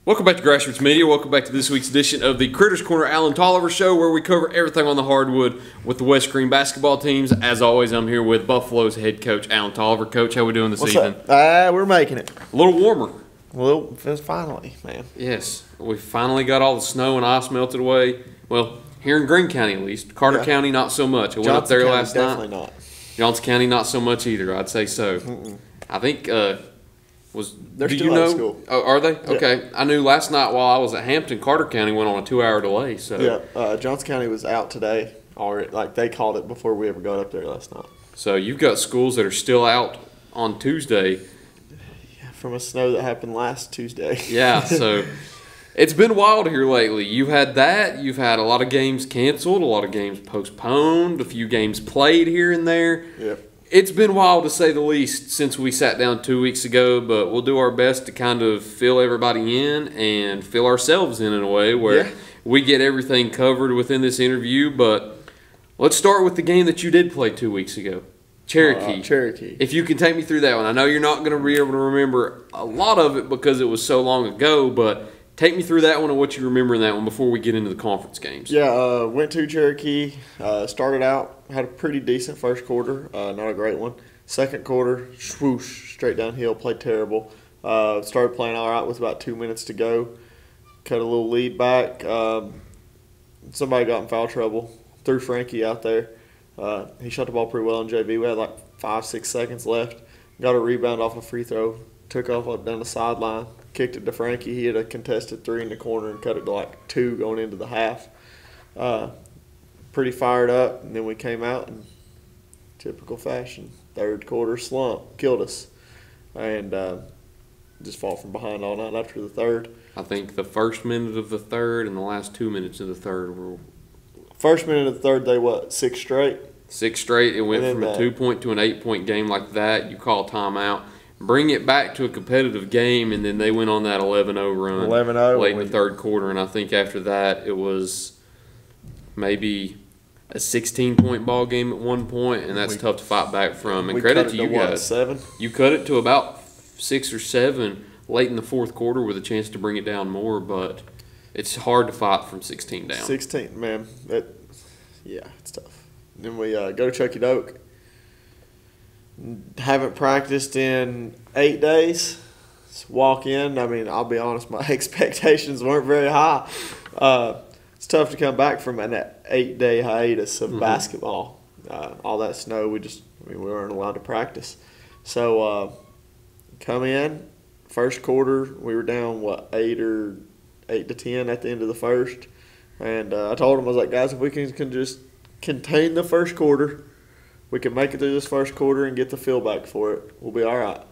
Welcome back to Grassroots Media. Welcome back to this week's edition of the Critters Corner Alan Tolliver Show, where we cover everything on the hardwood with the West Green basketball teams. As always, I'm here with Buffalo's head coach, Alan Tolliver. Coach, how we doing this evening? What's up? We're making it. A little warmer. Well, finally, man. Yes, we finally got all the snow and ice melted away. Well, here in Greene County at least. Carter County, not so much. I went up there last night. Definitely not. Johnson County, not so much either. I'd say so. I think They're still out of school. Oh, are they? Yeah. Okay. I knew last night while I was at Hampton, Carter County went on a 2-hour delay. So Yeah, Johnson County was out today. Already, like they called it before we ever got up there last night. So you've got schools that are still out on Tuesday. Yeah, from a snow that happened last Tuesday. Yeah, so it's been wild here lately. You've had that. You've had a lot of games canceled, a lot of games postponed, a few games played here and there. Yep. It's been wild to say the least since we sat down 2 weeks ago, but we'll do our best to kind of fill everybody in and fill ourselves in a way where we get everything covered within this interview. But let's start with the game that you did play 2 weeks ago. Cherokee. Cherokee. If you can take me through that one. I know you're not going to be able to remember a lot of it because it was so long ago, but take me through that one and what you remember in that one before we get into the conference games. Yeah, went to Cherokee, started out, had a pretty decent first quarter, not a great one. Second quarter, swoosh, straight downhill, played terrible. Started playing all right with about 2 minutes to go. Cut a little lead back. Somebody got in foul trouble, threw Frankie out there. He shot the ball pretty well on JV. We had like 5-6 seconds left. Got a rebound off a free throw, took off up down the sideline. Kicked it to Frankie. He had a contested 3 in the corner and cut it to like 2 going into the half. Pretty fired up, and then we came out in typical fashion. Third quarter slump killed us, and just fought from behind all night after the third. I think the first minute of the third and the last 2 minutes of the third were First minute of the third, they 6 straight? 6 straight. It went from a 2-point to an 8-point game like that. You call timeout. Bring it back to a competitive game, and then they went on that 11-0 run 11-0 late in the third quarter. And I think after that it was maybe a 16-point ball game at one point, and that's tough to fight back from. And credit to you guys. 7? You cut it to about 6 or 7 late in the fourth quarter with a chance to bring it down more, but it's hard to fight from 16 down. 16, man. It's tough. Then we go to Chucky Doak. Haven't practiced in 8 days. Just walk in. I mean, I'll be honest, my expectations weren't very high. It's tough to come back from an 8-day hiatus of basketball. All that snow, we weren't allowed to practice. So come in, first quarter, we were down 8 to 10 at the end of the first, and I told them, I was like, guys, if we can just contain the first quarter, we can make it through this first quarter and get the feel back for it, we'll be all right.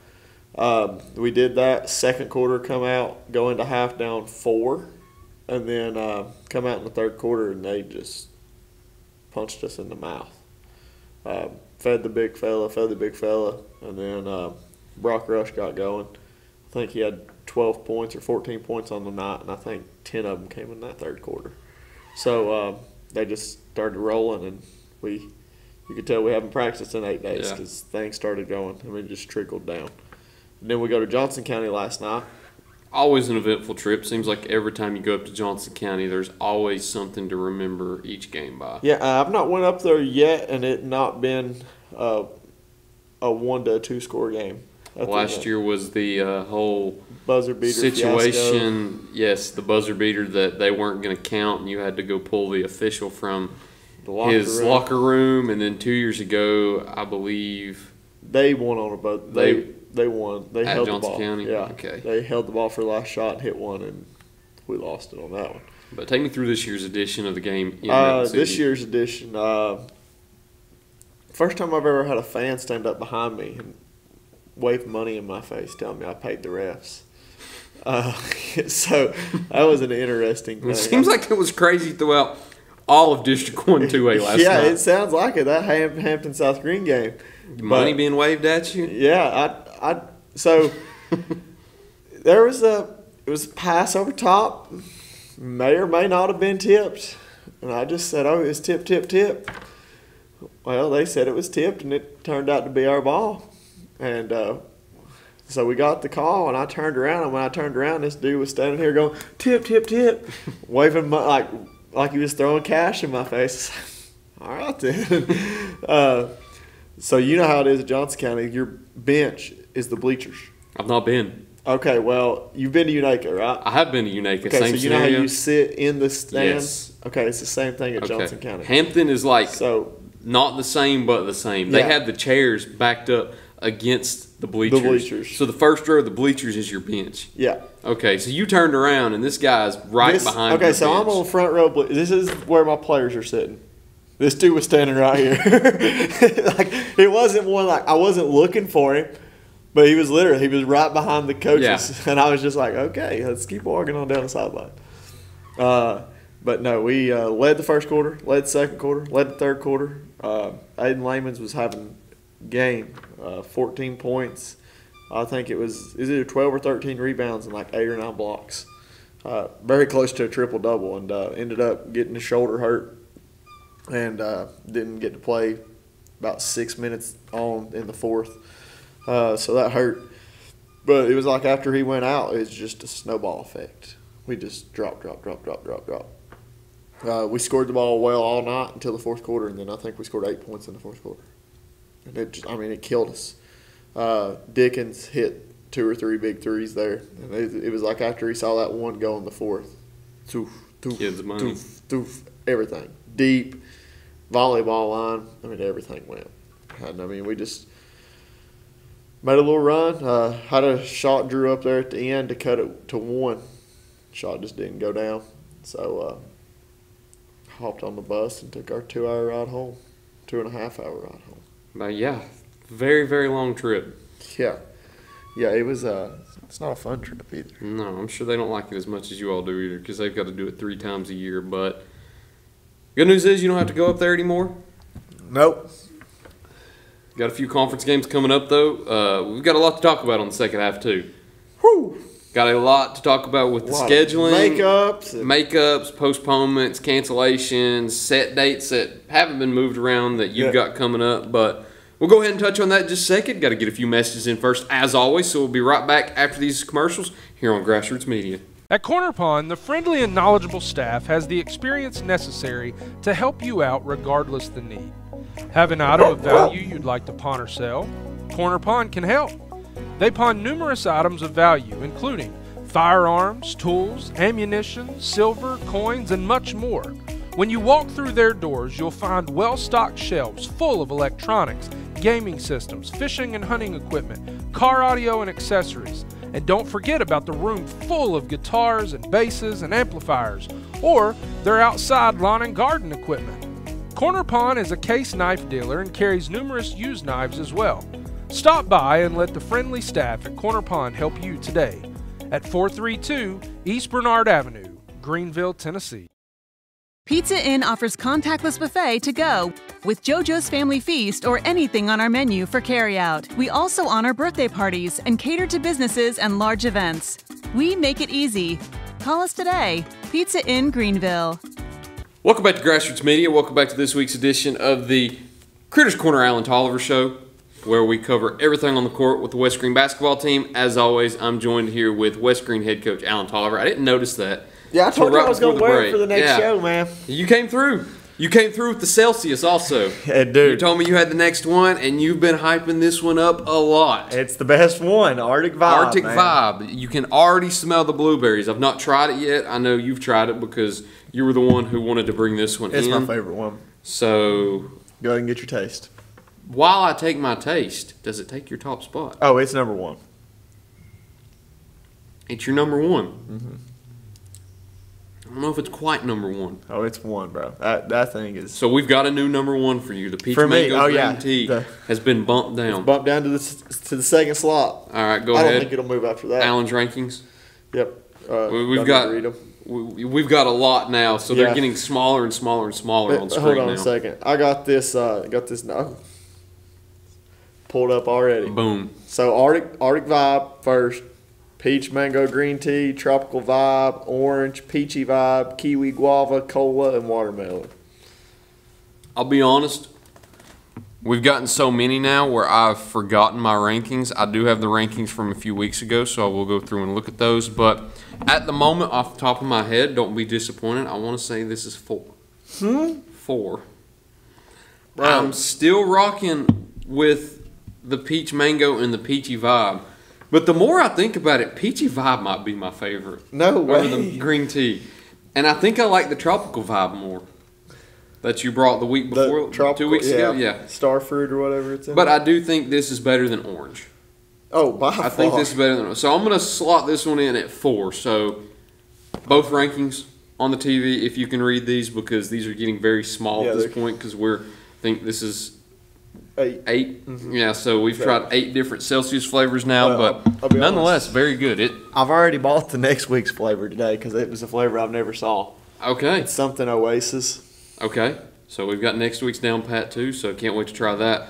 We did that. Second quarter, come out, go into half down 4, and then come out in the third quarter, and they just punched us in the mouth. Fed the big fella, and then Brock Rush got going. I think he had 12 points or 14 points on the night, and I think 10 of them came in that third quarter. So they just started rolling, and you could tell we haven't practiced in 8 days because things started going. I mean, it just trickled down. And then we go to Johnson County last night. Always an eventful trip. Seems like every time you go up to Johnson County, there's always something to remember each game by. Yeah, I've not went up there yet, and it not been a 1 to 2 score game. Last year was the whole buzzer beater situation. Fiasco. Yes, the buzzer beater that they weren't going to count, and you had to go pull the official from his locker room. And then 2 years ago, I believe they won on a boat. They won. They held Johnson the ball. County? Yeah, okay. They held the ball for the last shot and hit one, and we lost it on that one. But take me through this year's edition of the game. This year's edition, first time I've ever had a fan stand up behind me and wave money in my face, telling me I paid the refs. So that was an interesting thing. It seems like it was crazy throughout all of District 1 2A last night. Yeah, it sounds like it. That Hampton South Green game. Money being waved at you? Yeah, so it was a pass over top. May or may not have been tipped. And I just said, oh, it was tip. Well, they said it was tipped, and it turned out to be our ball. And So we got the call, and I turned around, and when I turned around, this dude was standing here going, tip, tip, tip, waving like he was throwing cash in my face. All right, then. So you know how it is at Johnson County. Your bench is the bleachers. I've not been. Okay, well, you've been to Unaka, right? I have been to Unaka. Okay, same so you scenario. know how you sit in the stands? Yes. Okay, it's the same thing at Johnson County. Hampton is like So not the same, but the same. They Yeah. have the chairs backed up against the bleachers. The bleachers. So the first row of the bleachers is your bench. yeah. Okay, so you turned around and this guy's right behind Okay, your so bench. I'm on front row. This is where my players are sitting. This dude was standing right here. Like it wasn't one like I wasn't looking for him, but he was right behind the coaches, and I was just like, okay, let's keep walking on down the sideline. But no, we led the first quarter, led the second quarter, led the third quarter. Aiden Layman's was having game, 14 points. I think it was either 12 or 13 rebounds and like 8 or 9 blocks. Very close to a triple double, and ended up getting his shoulder hurt and didn't get to play about 6 minutes on in the fourth. So that hurt. But it was like after he went out, it was just a snowball effect. We just dropped. We scored the ball well all night until the fourth quarter, and then I think we scored 8 points in the fourth quarter. And it killed us. Dickens hit 2 or 3 big threes there. And it was like after he saw that one go in the fourth. Toof, toof, Kids money. toof, toof, everything. Deep, volleyball line. Everything went. And we just made a little run. Had a shot drew up there at the end to cut it to 1. Shot just didn't go down. So hopped on the bus and took our 2-hour ride home. 2.5-hour ride home. Yeah, very, very long trip. Yeah. Yeah, it was it's not a fun trip either. No, I'm sure they don't like it as much as you all do either because they've got to do it 3 times a year. But good news is you don't have to go up there anymore. Nope. Got a few conference games coming up, though. We've got a lot to talk about on the second half, too. Whew. Got a lot to talk about with the scheduling. Makeups, postponements, cancellations, set dates that haven't been moved around that you've got coming up. But we'll go ahead and touch on that in just a second. Got to get a few messages in first, as always. So we'll be right back after these commercials here on Grassroots Media. At Corner Pond, the friendly and knowledgeable staff has the experience necessary to help you out regardless the need. Have an item of value you'd like to pawn or sell? Corner Pond can help. They pawn numerous items of value, including firearms, tools, ammunition, silver, coins, and much more. When you walk through their doors, you'll find well-stocked shelves full of electronics, gaming systems, fishing and hunting equipment, car audio and accessories. And don't forget about the room full of guitars and basses and amplifiers, or their outside lawn and garden equipment. Corner Pond is a case knife dealer and carries numerous used knives as well. Stop by and let the friendly staff at Corner Pond help you today at 432 East Bernard Avenue, Greenville, Tennessee. Pizza Inn offers contactless buffet to go with JoJo's Family Feast or anything on our menu for carryout. We also honor birthday parties and cater to businesses and large events. We make it easy. Call us today. Pizza Inn Greenville. Welcome back to Grassroots Media. Welcome back to this week's edition of the Critters Corner Alan Tolliver Show, where we cover everything on the court with the West Green basketball team. As always, I'm joined here with West Green head coach Alan Tolliver. I didn't notice that. Yeah, I told you I was going to wear it for the next show, man. You came through. You came through with the Celsius also. Yeah, dude. You told me you had the next one, and you've been hyping this one up a lot. It's the best one, Arctic Vibe. Arctic Vibe. You can already smell the blueberries. I've not tried it yet. I know you've tried it because you were the one who wanted to bring this one in. It's my favorite one. So go ahead and get your taste. While I take my taste, does it take your top spot? Oh, it's number 1. It's your number 1. Mm-hmm. I don't know if it's quite number 1. Oh, it's 1, bro. That thing is. So we've got a new number 1 for you. The peach mango green tea has been bumped down. It's bumped down to the second slot. All right, go ahead. I don't think it'll move after that. Alan's rankings. Yep. We've got a lot now, so they're getting smaller and smaller and smaller on screen now. Hold on a second. I got this. Now. Pulled up already. Boom. So Arctic Vibe first. Peach mango green tea, tropical vibe, orange, peachy vibe, kiwi guava, cola, and watermelon. I'll be honest. We've gotten so many now where I've forgotten my rankings. I do have the rankings from a few weeks ago, so I will go through and look at those. But at the moment, off the top of my head, don't be disappointed. I want to say this is 4. 4. Right. I'm still rocking with the peach mango and the peachy vibe. But the more I think about it, peachy vibe might be my favorite. No way. Over the green tea. And I think I like the tropical vibe more. That you brought the week before, 2 weeks ago? Yeah. Star fruit or whatever it's in. But I do think this is better than orange. Oh, by far. I think this is better than orange. So I'm going to slot this one in at 4. So both rankings on the TV, if you can read these, because these are getting very small at this point, because I think this is 8. Mm-hmm. Yeah, so we've tried 8 different Celsius flavors now, but nonetheless, very good. I've already bought the next week's flavor today because it was a flavor I've never saw. Okay. It's something Oasis. Okay, so we've got next week's down pat too, so can't wait to try that.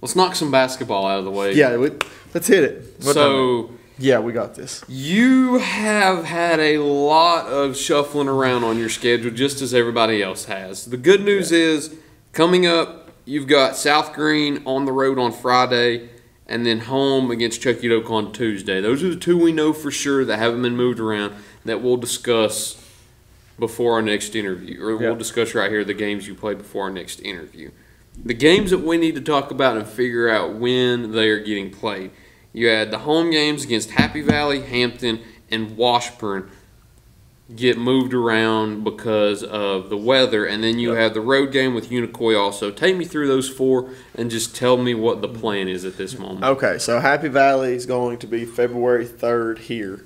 Let's knock some basketball out of the way. Yeah, let's hit it. Yeah, we got this. You have had a lot of shuffling around on your schedule, just as everybody else has. The good news is, coming up, you've got South Green on the road on Friday, and then home against Chucky Doak on Tuesday. Those are the 2 we know for sure that haven't been moved around that we'll discuss before our next interview, or we'll discuss right here the games you play before our next interview. The games that we need to talk about and figure out when they are getting played. You had the home games against Happy Valley, Hampton, and Washburn get moved around because of the weather, and then you have the road game with Unicoi also. Take me through those 4 and just tell me what the plan is at this moment. Okay, so Happy Valley is going to be February 3rd here.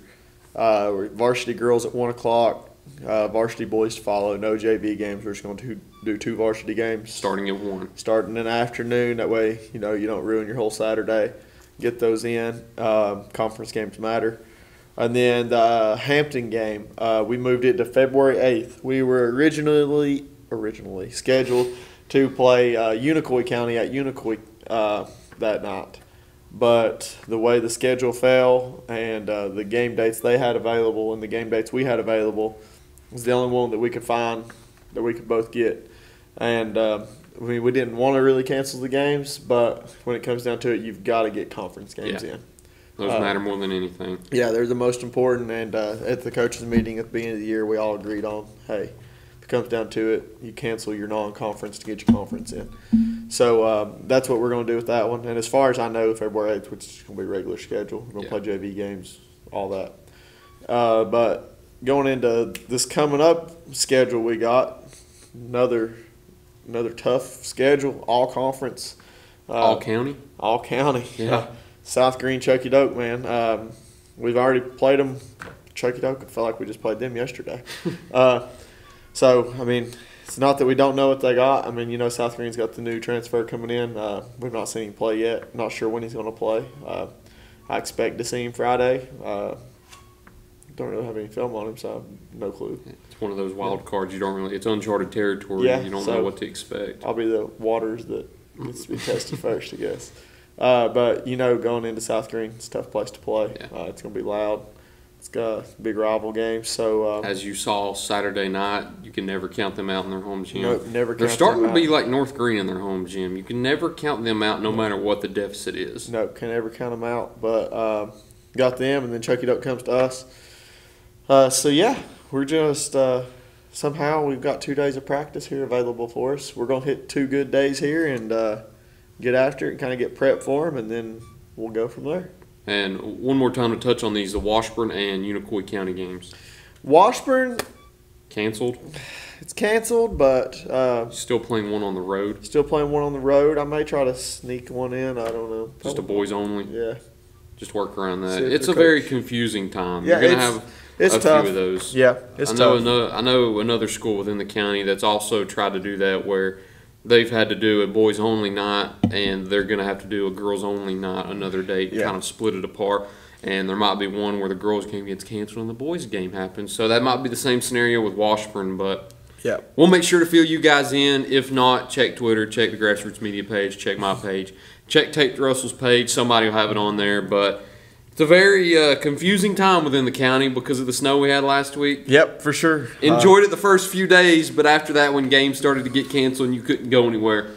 Varsity girls at 1 o'clock. Varsity boys to follow. No JV games. We're just going to do 2 varsity games. Starting at 1. Starting in the afternoon. That way, you don't ruin your whole Saturday. Get those in. Conference games matter. And then the Hampton game, we moved it to February 8th. We were originally scheduled to play Unicoi County at Unicoi that night. But the way the schedule fell and the game dates they had available and the game dates we had available was the only one that we could find that we could both get. And we didn't want to really cancel the games, but when it comes down to it, you've got to get conference games in. Those matter more than anything. Yeah, they're the most important. And at the coaches' meeting at the beginning of the year, we all agreed on, hey, if it comes down to it, you cancel your non-conference to get your conference in. So that's what we're going to do with that one. And as far as I know, February 8th, which is going to be regular schedule. We're going to play JV games, all that. But going into this coming up schedule we got, another tough schedule, all conference. All county? All county. Yeah. South Green, Chucky Doak, man. We've already played them. Chucky Doak, I feel like we just played them yesterday. So, I mean, it's not that we don't know what they got. I mean, South Green's got the new transfer coming in. We've not seen him play yet. Not sure when he's going to play. I expect to see him Friday. Don't really have any film on him, so I have no clue. It's one of those wild cards it's uncharted territory. Yeah, you don't know what to expect. I'll be the waters that needs to be tested first, I guess. But, going into South Green, it's a tough place to play. Yeah. It's going to be loud. It's got a big rival game. So as you saw Saturday night, you can never count them out in their home gym. Nope, never count them out. They're starting to be like North Green in their home gym. You can never count them out no matter what the deficit is. No, can never count them out. But got them, and then Chucky Doak comes to us. So, yeah, we're just somehow we've got 2 days of practice here available for us. We're going to hit 2 good days here and get after it and kind of get prepped for them, and then we'll go from there. And one more time to touch on these, the Washburn and Unicoi County games. Washburn. Canceled? It's canceled, but still playing one on the road? Still playing one on the road. I may try to sneak one in. I don't know. Just a boys only? Yeah. Just work around that. It's a very confusing time. Yeah, you're going to have a tough. few of those. Yeah, it's tough. I know another school within the county that's also tried to do that where they've had to do a boys only night and they're going to have to do a girls only night another day, kind of split it apart. And there might be one where the girls game gets canceled and the boys game happens. So that might be the same scenario with Washburn, but we'll make sure to fill you guys in. If not, check Twitter, check the Grassroots Media page, check my page, check Tate Russell's page. Somebody will have it on there, but it's a very confusing time within the county because of the snow we had last week. Yep, for sure. Enjoyed it the first few days, but after that when games started to get canceled and you couldn't go anywhere,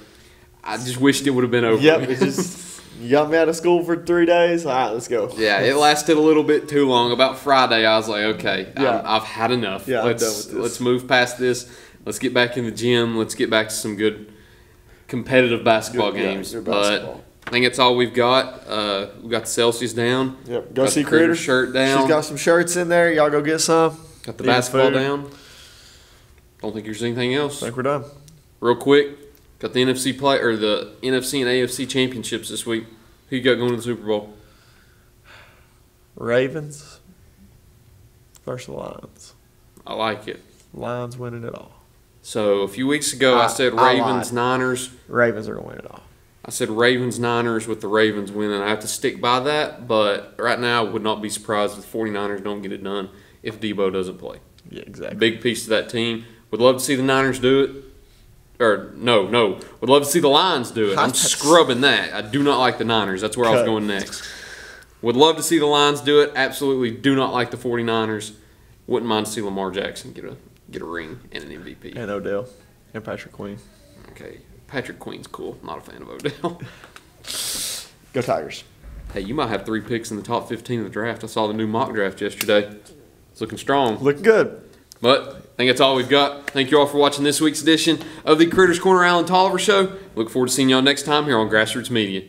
I just wished it would have been over. Yep, it just you got me out of school for 3 days. All right, let's go. Yeah, it lasted a little bit too long. About Friday, I was like, okay, Yeah. I've had enough. Yeah, I'm done with this. Let's move past this. Let's get back in the gym. Let's get back to some good competitive basketball games. Good but basketball. I think that's all we've got. We got the Celsius down. Yep, go Got see the Critter Critter. shirt down. She's got some shirts in there. Y'all go get some. Got the Eating basketball food. down. Don't think there's anything else. I think we're done. Real quick, got the NFC and AFC championships this week. Who you got going to the Super Bowl? Ravens versus Lions. I like it. Lions winning it all. So a few weeks ago, I said I Ravens, lied. Niners. Ravens are going to win it all. I said Ravens, Niners with the Ravens winning. I have to stick by that, but right now I would not be surprised if the 49ers don't get it done if Debo doesn't play. Yeah, exactly. Big piece of that team. Would love to see the Niners do it. Or, no. Would love to see the Lions do it. I'm scrubbing that. I do not like the Niners. That's where I was Cut. going next. Would love to see the Lions do it. Absolutely do not like the 49ers. Wouldn't mind to see Lamar Jackson get a ring and an MVP. And Odell. And Patrick Queen. Okay. Patrick Queen's cool. Not a fan of Odell. Go Tigers. Hey, you might have 3 picks in the top 15 of the draft. I saw the new mock draft yesterday. It's looking strong. Looking good. But I think that's all we've got. Thank you all for watching this week's edition of the Critters Corner Allen Tolliver Show. Look forward to seeing y'all next time here on Grassroots Media.